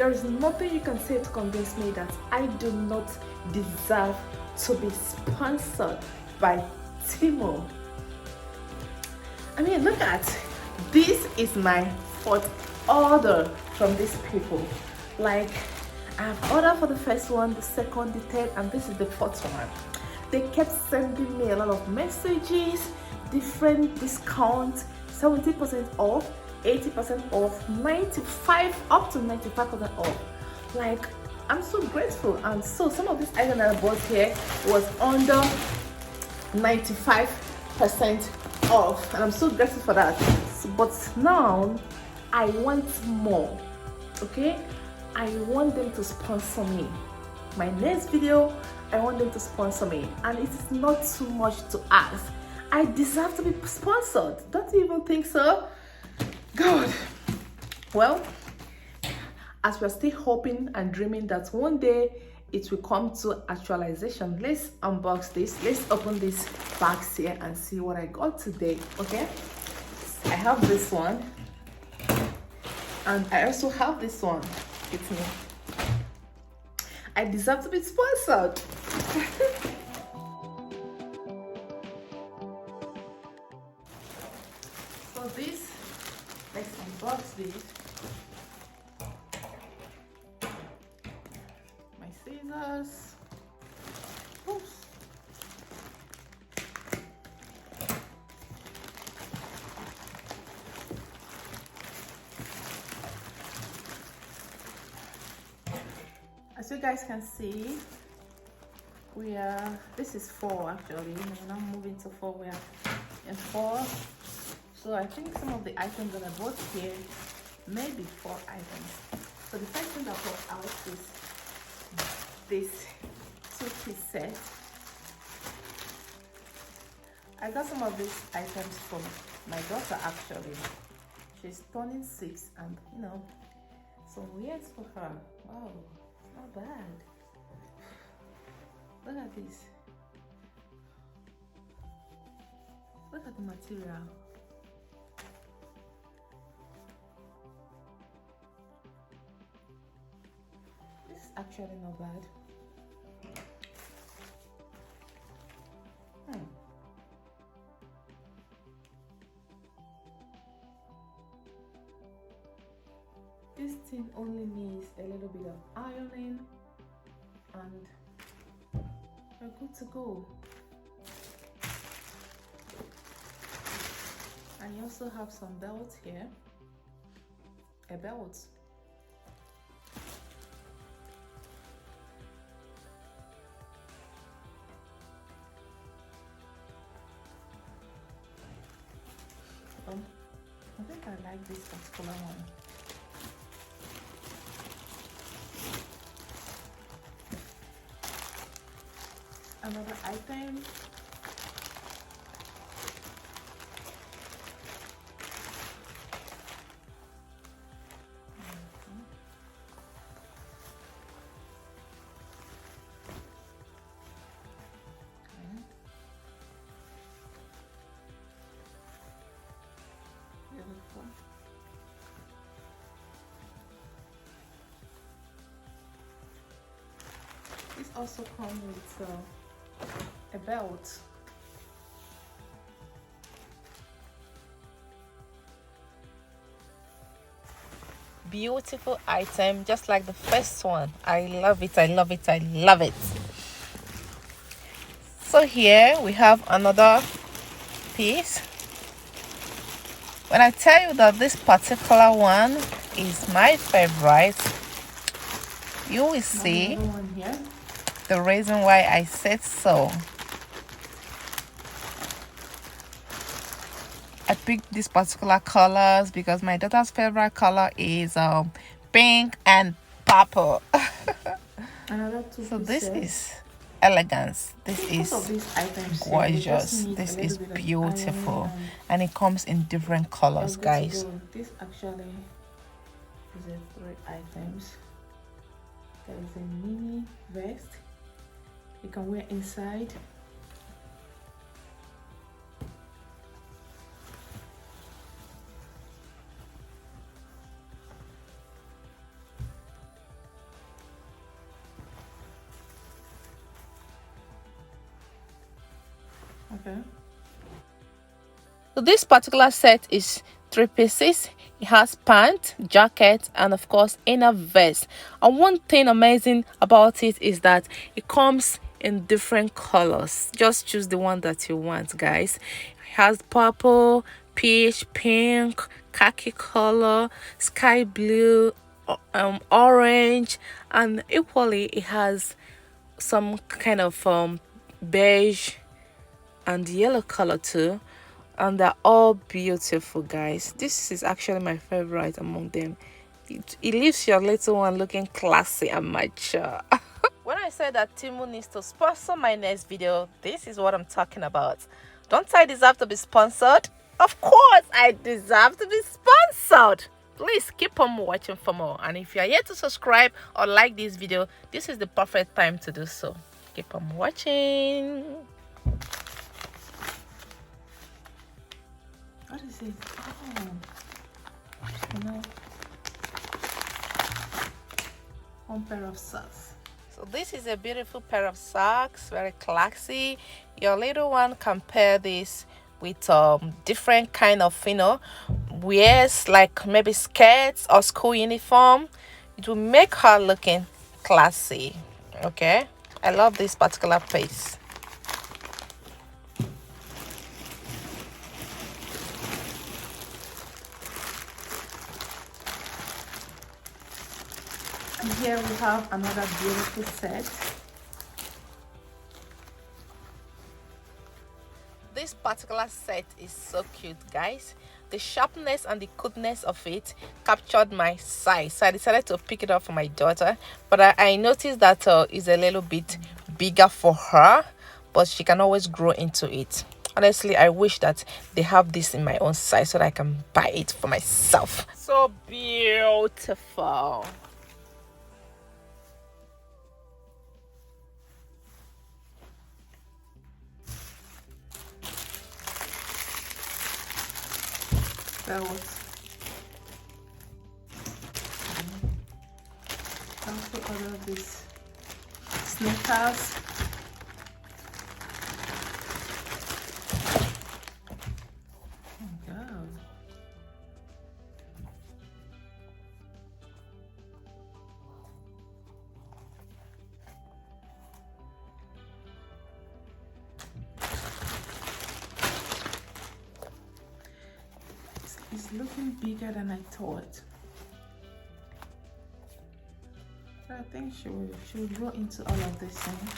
there is nothing you can say to convince me that I do not deserve to be sponsored by Temu. I mean, look at this. Is my fourth order from these people. Like, I've ordered for the first one, the second, the third, and this is the fourth one. They kept sending me a lot of messages, different discounts, 70% off, 80% off, 95 up to 95% off. Like, I'm so grateful. And so some of these items that I bought here was under 95% off, and I'm so grateful for that. But now I want more. Okay, I want them to sponsor me. My next video, I want them to sponsor me, and it is not too much to ask. I deserve to be sponsored. Don't you even think so? God. Well, as we're still hoping and dreaming that one day it will come to actualization, let's unbox this. Let's open this box here and see what I got today. Okay, I have this one, and I also have this one with me. I deserve to be sponsored. So this, let's unbox this. My scissors. Oops. As you guys can see, this is 4 actually. We're now moving to 4. We are in 4. So I think some of the items that I bought here may be 4 items. So the first thing I brought out is this 2-piece set. I got some of these items from my daughter actually. She's turning 6, and you know, some wears for her. Wow, it's not bad. Look at this. Look at the material. This is actually not bad. This thing only needs a little bit of ironing, and we're good to go. And you also have some belts here. A belt. I think I like this particular one. Another item. This also comes with a belt. Beautiful item, just like the first one. I love it, I love it, I love it. So here we have another piece. When I tell you that this particular one is my favorite, you will see the reason why I said so. I picked these particular colors because my daughter's favorite color is pink and purple. So this is elegance. This is gorgeous. This is beautiful, and it comes in different colors, guys. This actually is 3 items. There is a mini vest you can wear inside. Okay. So this particular set is 3 pieces. It has pants, jacket, and of course inner vest. And one thing amazing about it is that it comes in different colors. Just choose the one that you want, guys. It has purple, peach, pink, khaki color, sky blue, orange, and equally it has some kind of beige and yellow color too, and they're all beautiful, guys. This is actually my favorite among them. It leaves your little one looking classy and mature. When I said that Temu needs to sponsor my next video, this is what I'm talking about. Don't I deserve to be sponsored? Of course I deserve to be sponsored. Please keep on watching for more, and if you are yet to subscribe or like this video, this is the perfect time to do so. Keep on watching. What is it? Oh, you know, one pair of socks. So this is a beautiful pair of socks, very classy. Your little one can pair this with different kind of, you know, wears, like maybe skirts or school uniform. It will make her looking classy. Okay, I love this particular piece. And here we have another beautiful set. This particular set is so cute, guys. The sharpness and the cuteness of it captured my size, so I decided to pick it up for my daughter. But I noticed that it's a little bit bigger for her, but she can always grow into it. Honestly, I wish that they have this in my own size so that I can buy it for myself. So beautiful. Belt. Also order these sneakers. Oh God. It's looking bigger than I thought. But I think she will grow into all of this thing.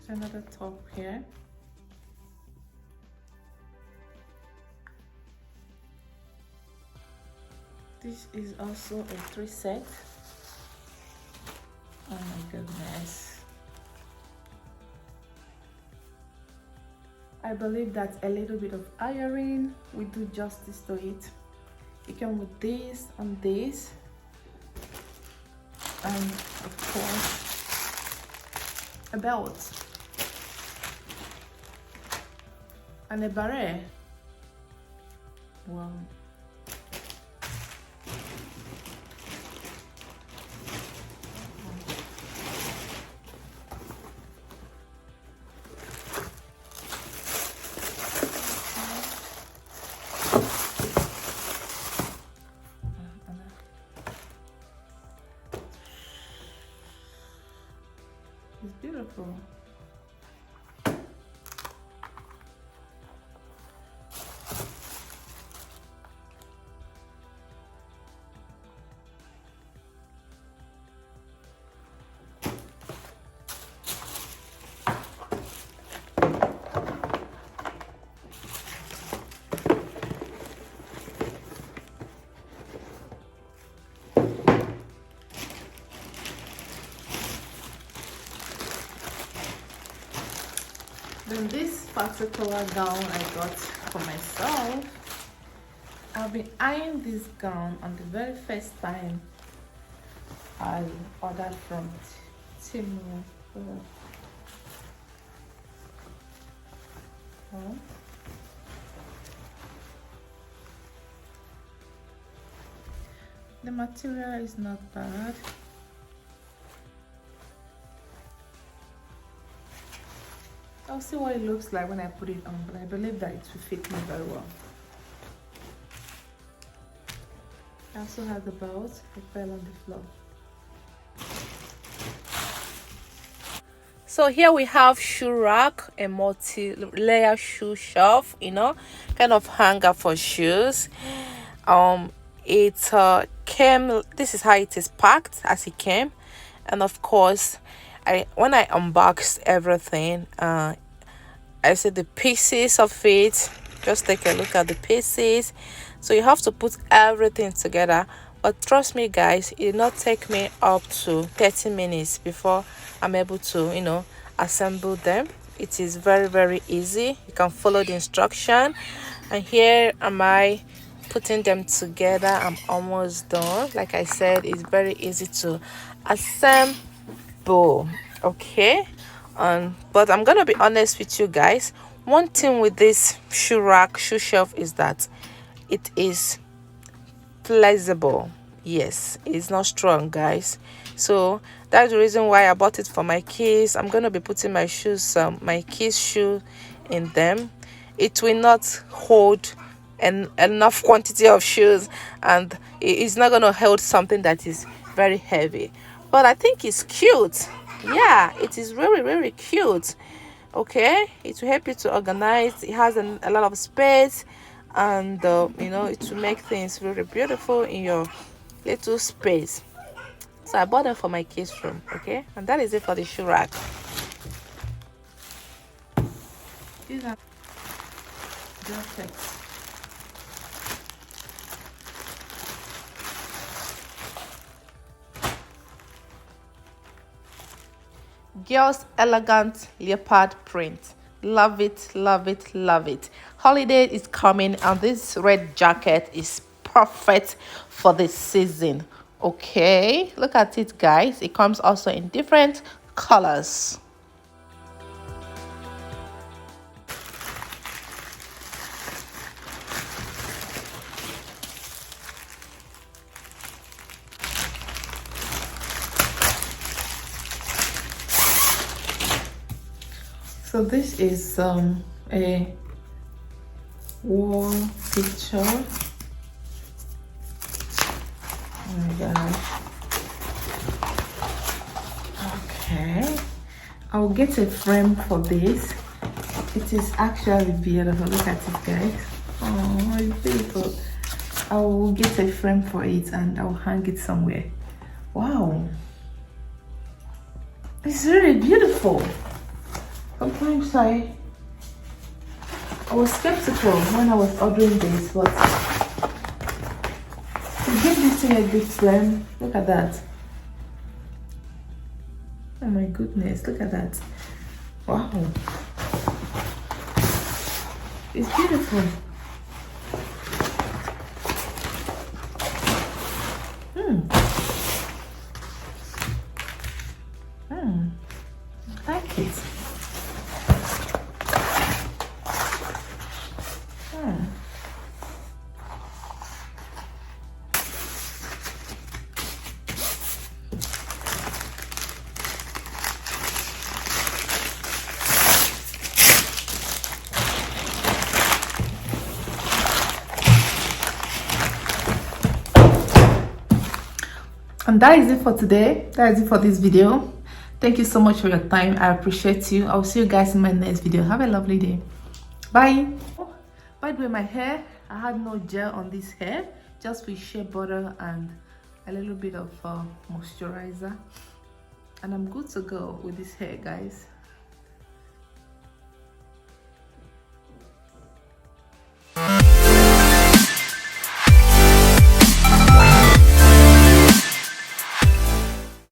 There's another top here. This is also a 3 set. Oh my goodness. I believe that a little bit of ironing will do justice to it. It comes with this and this, and of course a belt and a beret. Wow. It's beautiful. Then this particular gown I got for myself, I've been eyeing this gown on the very first time I ordered from Temu. The material is not bad. I'll see what it looks like when I put it on, but I believe that it will fit me very well. I also have the belt. It fell on the floor. So here we have shoe rack, a multi-layer shoe shelf, you know, kind of hanger for shoes. It came, this is how it is packed as it came, and of course when I unboxed everything, I see the pieces of it. Just take a look at the pieces. So you have to put everything together, but trust me guys, it did not take me up to 30 minutes before I'm able to, you know, assemble them. It is very easy. You can follow the instruction, and here am I putting them together. I'm almost done. Like I said, it's very easy to assemble. Okay, but I'm gonna be honest with you guys. One thing with this shoe rack, shoe shelf, is that it is flexible. Yes, it's not strong, guys. So that's the reason why I bought it for my kids. I'm gonna be putting my shoes, my kids' shoe in them. It will not hold enough quantity of shoes, and it's not gonna hold something that is very heavy. But I think it's cute. Yeah, it is really cute. Okay, it will help you to organize. It has a lot of space, and you know, it will make things very beautiful in your little space. So I bought them for my kids' room. Okay, and that is it for the shoe rack. These are jackets. Girls elegant leopard print. Love it. Holiday is coming, and this red jacket is perfect for this season. Okay, look at it guys. It comes also in different colors. So this is a wall picture. Oh my gosh. Okay, I'll get a frame for this. It is actually beautiful. Look at it guys. Oh, it's beautiful. I will get a frame for it and I'll hang it somewhere. Wow, it's really beautiful. Sometimes I was skeptical when I was ordering this, but to give this thing a big frame, look at that. Oh my goodness, look at that. Wow, it's beautiful. I like it. And that is it for today. That is it for this video. Thank you so much for your time. I appreciate you. I'll see you guys in my next video. Have a lovely day. Bye. Oh, by the way, my hair, I had no gel on this hair, just with shea butter and a little bit of moisturizer, and I'm good to go with this hair guys.